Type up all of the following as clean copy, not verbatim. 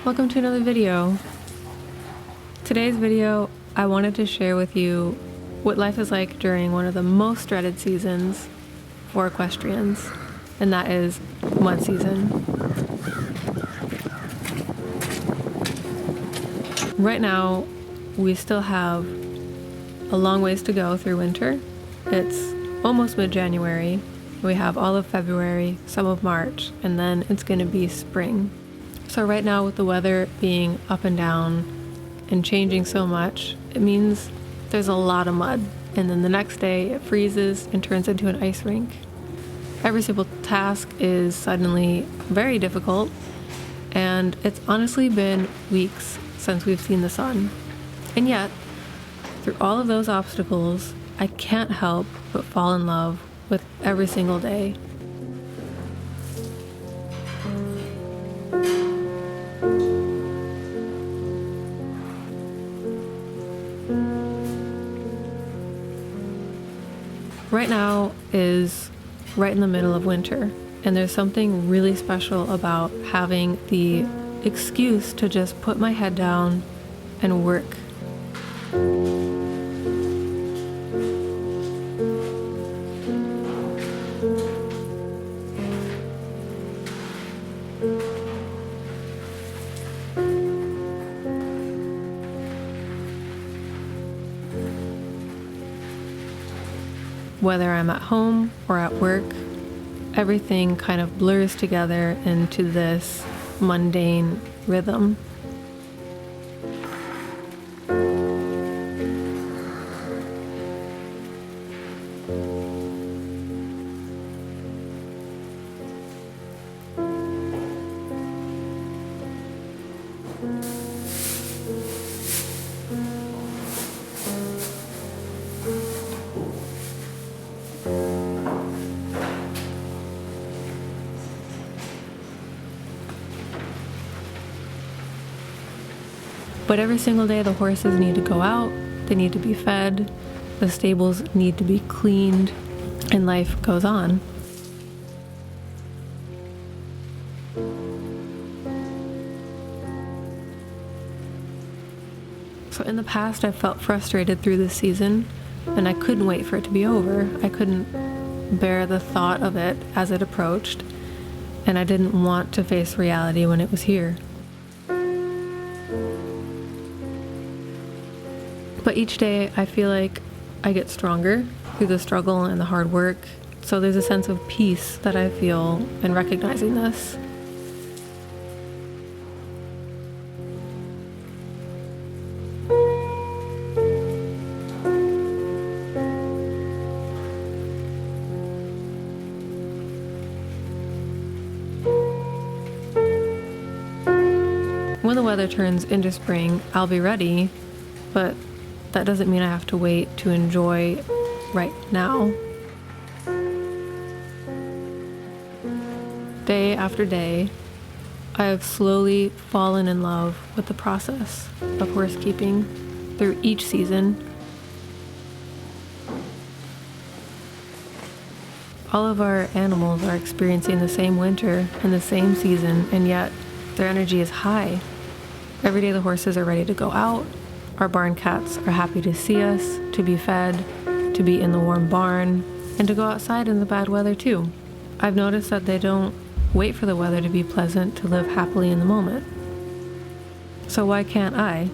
Welcome to another video. Today's video, I wanted to share with you what life is like during one of the most dreaded seasons for equestrians, and that is mud season. Right now, we still have a long ways to go through winter. It's almost mid-January. We have all of February, some of March, and then it's going to be spring. So right now, with the weather being up and down and changing so much, it means there's a lot of mud. And then the next day it freezes and turns into an ice rink. Every single task is suddenly very difficult, and it's honestly been weeks since we've seen the sun. And yet, through all of those obstacles, I can't help but fall in love with every single day. Right now is right in the middle of winter, and there's something really special about having the excuse to just put my head down and work. Whether I'm at home or at work, everything kind of blurs together into this mundane rhythm. But every single day the horses need to go out, they need to be fed, the stables need to be cleaned, and life goes on. So in the past I've felt frustrated through this season, and I couldn't wait for it to be over. I couldn't bear the thought of it as it approached, and I didn't want to face reality when it was here. But each day I feel like I get stronger through the struggle and the hard work. So there's a sense of peace that I feel in recognizing this. When the weather turns into spring, I'll be ready, but that doesn't mean I have to wait to enjoy right now. Day after day, I have slowly fallen in love with the process of horsekeeping through each season. All of our animals are experiencing the same winter and the same season, and yet their energy is high. Every day the horses are ready to go out. Our barn cats are happy to see us, to be fed, to be in the warm barn, and to go outside in the bad weather too. I've noticed that they don't wait for the weather to be pleasant to live happily in the moment. So why can't I?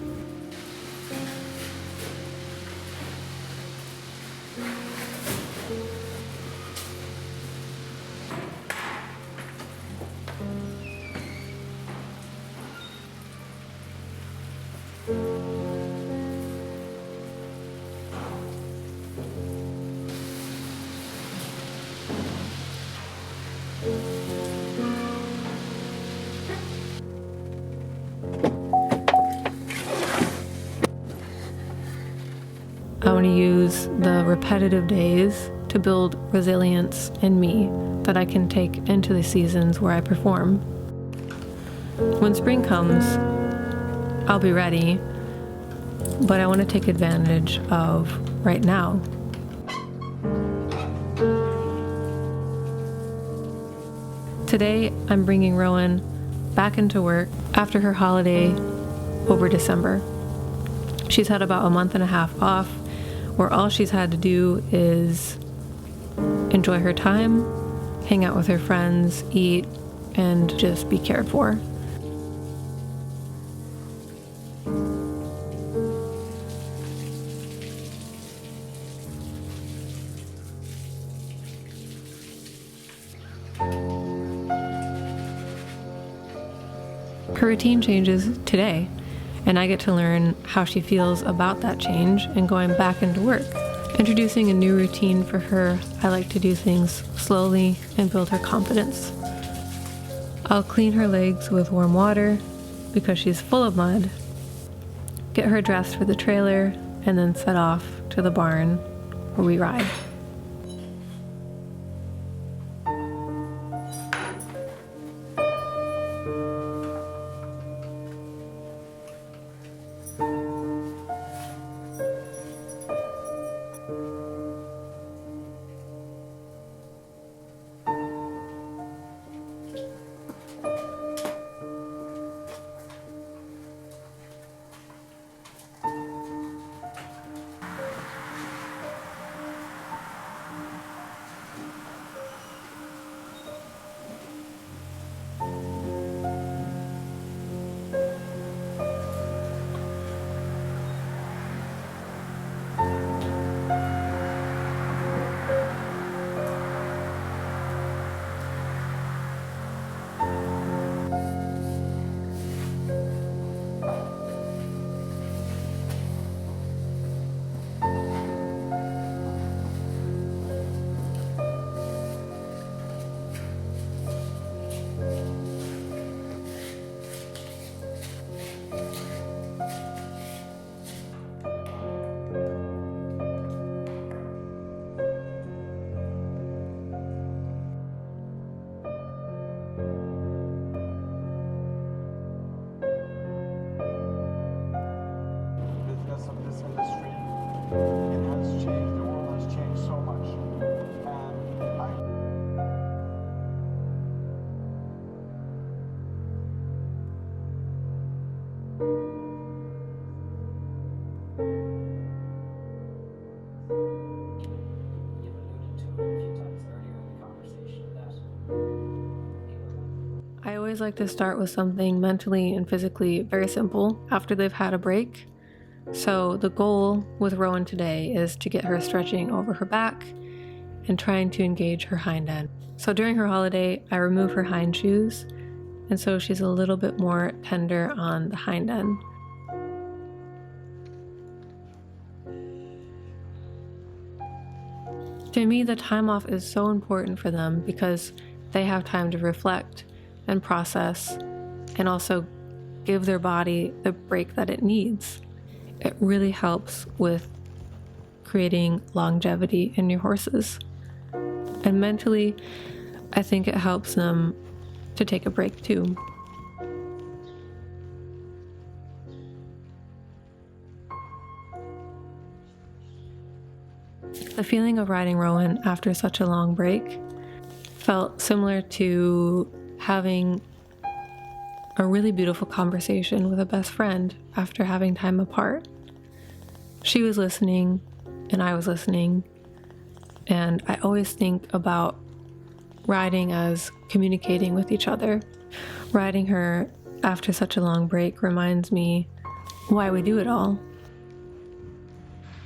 I want to use the repetitive days to build resilience in me that I can take into the seasons where I perform. When spring comes, I'll be ready, but I want to take advantage of right now. Today, I'm bringing Rowan back into work after her holiday over December. She's had about a month and a half off where all she's had to do is enjoy her time, hang out with her friends, eat, and just be cared for. Her routine changes today, and I get to learn how she feels about that change and going back into work. Introducing a new routine for her, I like to do things slowly and build her confidence. I'll clean her legs with warm water because she's full of mud, get her dressed for the trailer, and then set off to the barn where we ride. I always like to start with something mentally and physically very simple after they've had a break. So the goal with Rowan today is to get her stretching over her back and trying to engage her hind end. So during her holiday, I remove her hind shoes, and so she's a little bit more tender on the hind end. To me, the time off is so important for them because they have time to reflect and process and also give their body the break that it needs. It really helps with creating longevity in your horses. And mentally, I think it helps them to take a break too. The feeling of riding Rowan after such a long break felt similar to having a really beautiful conversation with a best friend after having time apart. She was listening and I was listening, and I always think about riding as communicating with each other. Riding her after such a long break reminds me why we do it all.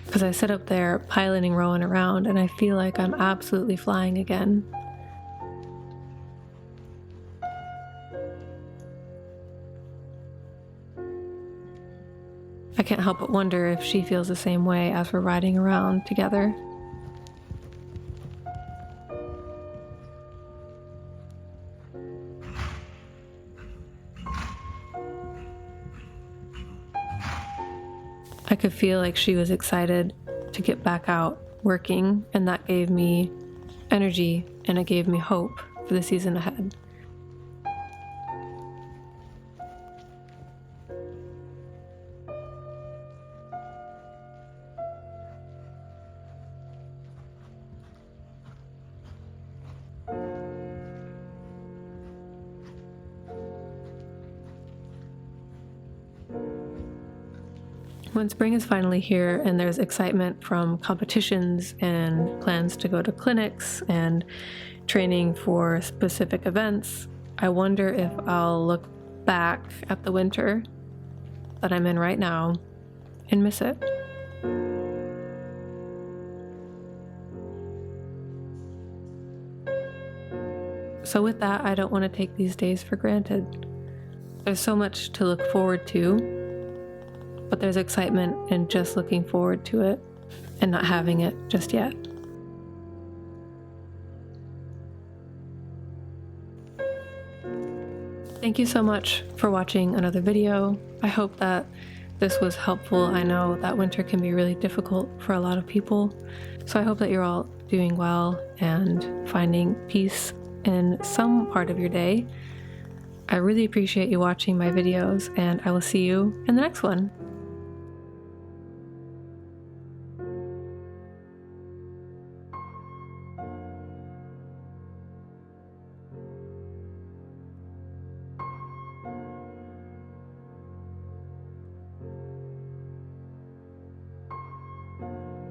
Because I sit up there piloting Rowan around and I feel like I'm absolutely flying again. I can't help but wonder if she feels the same way as we're riding around together. I could feel like she was excited to get back out working, and that gave me energy and it gave me hope for the season ahead. When spring is finally here and there's excitement from competitions and plans to go to clinics and training for specific events, I wonder if I'll look back at the winter that I'm in right now and miss it. So with that, I don't want to take these days for granted. There's so much to look forward to, but there's excitement in just looking forward to it and not having it just yet. Thank you so much for watching another video. I hope that this was helpful. I know that winter can be really difficult for a lot of people, so I hope that you're all doing well and finding peace in some part of your day. I really appreciate you watching my videos, and I will see you in the next one.